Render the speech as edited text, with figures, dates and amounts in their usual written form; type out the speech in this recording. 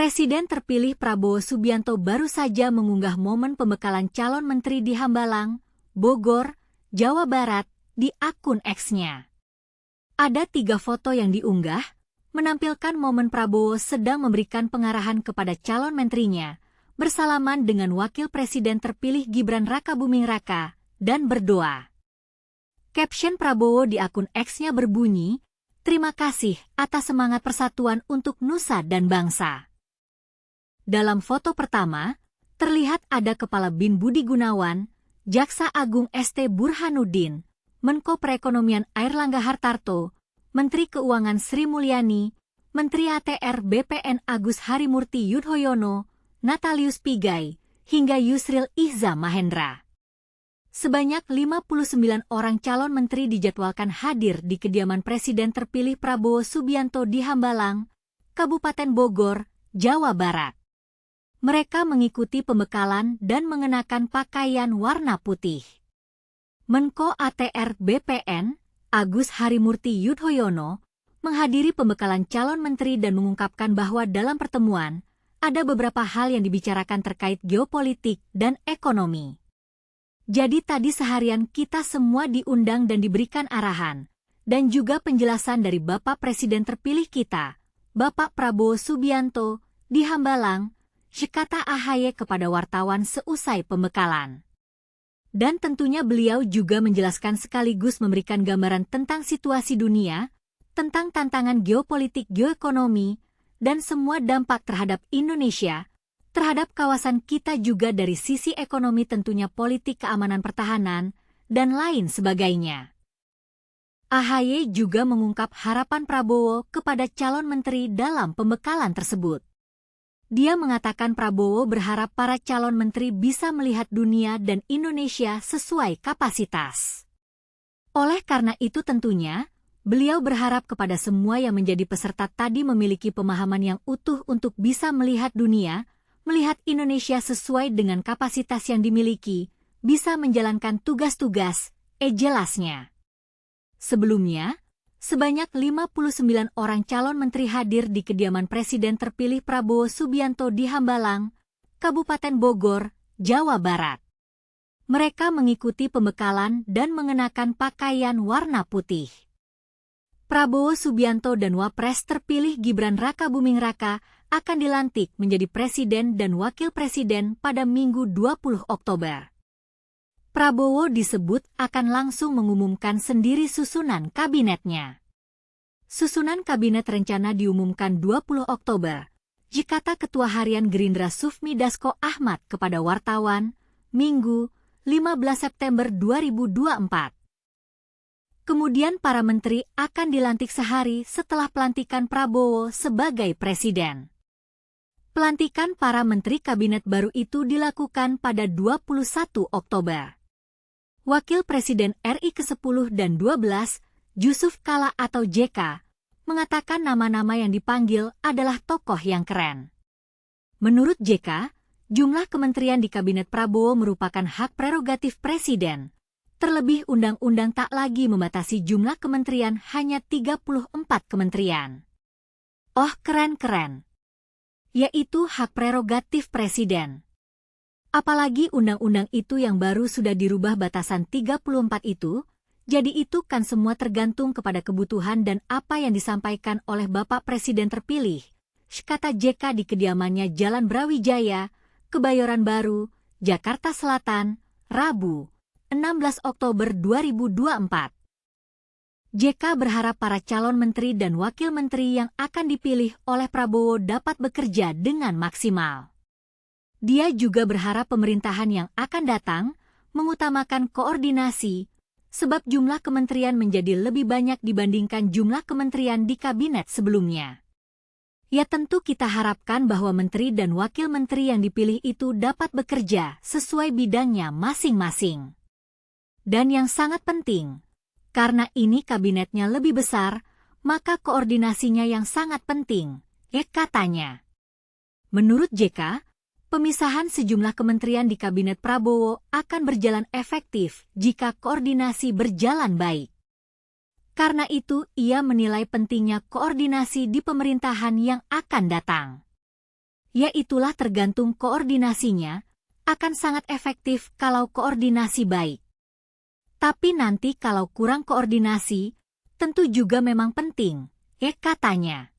Presiden terpilih Prabowo Subianto baru saja mengunggah momen pembekalan calon menteri di Hambalang, Bogor, Jawa Barat, di akun X-nya. Ada 3 foto yang diunggah, menampilkan momen Prabowo sedang memberikan pengarahan kepada calon menterinya, bersalaman dengan Wakil Presiden terpilih Gibran Rakabuming Raka, dan berdoa. Caption Prabowo di akun X-nya berbunyi, "Terima kasih atas semangat persatuan untuk nusa dan bangsa." Dalam foto pertama, terlihat ada Kepala BIN Budi Gunawan, Jaksa Agung ST Burhanuddin, Menko Perekonomian Airlangga Hartarto, Menteri Keuangan Sri Mulyani, Menteri ATR BPN Agus Harimurti Yudhoyono, Natalius Pigai, hingga Yusril Ihza Mahendra. Sebanyak 59 orang calon menteri dijadwalkan hadir di kediaman Presiden terpilih Prabowo Subianto di Hambalang, Kabupaten Bogor, Jawa Barat. Mereka mengikuti pembekalan dan mengenakan pakaian warna putih. Menko ATR BPN, Agus Harimurti Yudhoyono, menghadiri pembekalan calon menteri dan mengungkapkan bahwa dalam pertemuan, ada beberapa hal yang dibicarakan terkait geopolitik dan ekonomi. Jadi tadi seharian kita semua diundang dan diberikan arahan, dan juga penjelasan dari Bapak Presiden terpilih kita, Bapak Prabowo Subianto, di Hambalang, kata AHY kepada wartawan seusai pembekalan. Dan tentunya beliau juga menjelaskan sekaligus memberikan gambaran tentang situasi dunia, tentang tantangan geopolitik geoekonomi, dan semua dampak terhadap Indonesia, terhadap kawasan kita juga dari sisi ekonomi tentunya politik keamanan pertahanan, dan lain sebagainya. AHY juga mengungkap harapan Prabowo kepada calon menteri dalam pembekalan tersebut. Dia mengatakan Prabowo berharap para calon menteri bisa melihat dunia dan Indonesia sesuai kapasitas. Oleh karena itu tentunya, beliau berharap kepada semua yang menjadi peserta tadi memiliki pemahaman yang utuh untuk bisa melihat dunia, melihat Indonesia sesuai dengan kapasitas yang dimiliki, bisa menjalankan tugas-tugas, jelasnya. Sebelumnya, sebanyak 59 orang calon menteri hadir di kediaman Presiden terpilih Prabowo Subianto di Hambalang, Kabupaten Bogor, Jawa Barat. Mereka mengikuti pembekalan dan mengenakan pakaian warna putih. Prabowo Subianto dan Wapres terpilih Gibran Rakabuming Raka akan dilantik menjadi Presiden dan Wakil Presiden pada Minggu 20 Oktober. Prabowo disebut akan langsung mengumumkan sendiri susunan kabinetnya. Susunan kabinet rencana diumumkan 20 Oktober, kata Ketua Harian Gerindra Sufmi Dasko Ahmad kepada wartawan, Minggu, 15 September 2024. Kemudian para menteri akan dilantik sehari setelah pelantikan Prabowo sebagai presiden. Pelantikan para menteri kabinet baru itu dilakukan pada 21 Oktober. Wakil Presiden RI ke-10 dan 12, Yusuf Kala atau JK, mengatakan nama-nama yang dipanggil adalah tokoh yang keren. Menurut JK, jumlah kementerian di kabinet Prabowo merupakan hak prerogatif Presiden. Terlebih undang-undang tak lagi membatasi jumlah kementerian hanya 34 kementerian. Oh keren-keren. Yaitu hak prerogatif Presiden. Apalagi undang-undang itu yang baru sudah dirubah batasan 34 itu, jadi itu kan semua tergantung kepada kebutuhan dan apa yang disampaikan oleh Bapak Presiden terpilih, kata JK di kediamannya Jalan Brawijaya, Kebayoran Baru, Jakarta Selatan, Rabu, 16 Oktober 2024. JK berharap para calon menteri dan wakil menteri yang akan dipilih oleh Prabowo dapat bekerja dengan maksimal. Dia juga berharap pemerintahan yang akan datang mengutamakan koordinasi, sebab jumlah kementerian menjadi lebih banyak dibandingkan jumlah kementerian di kabinet sebelumnya. Ya tentu kita harapkan bahwa menteri dan wakil menteri yang dipilih itu dapat bekerja sesuai bidangnya masing-masing. Dan yang sangat penting, karena ini kabinetnya lebih besar, maka koordinasinya yang sangat penting, katanya. Menurut JK, pemisahan sejumlah kementerian di kabinet Prabowo akan berjalan efektif jika koordinasi berjalan baik. Karena itu, ia menilai pentingnya koordinasi di pemerintahan yang akan datang. Ya itulah tergantung koordinasinya, akan sangat efektif kalau koordinasi baik. Tapi nanti kalau kurang koordinasi, tentu juga memang penting, katanya.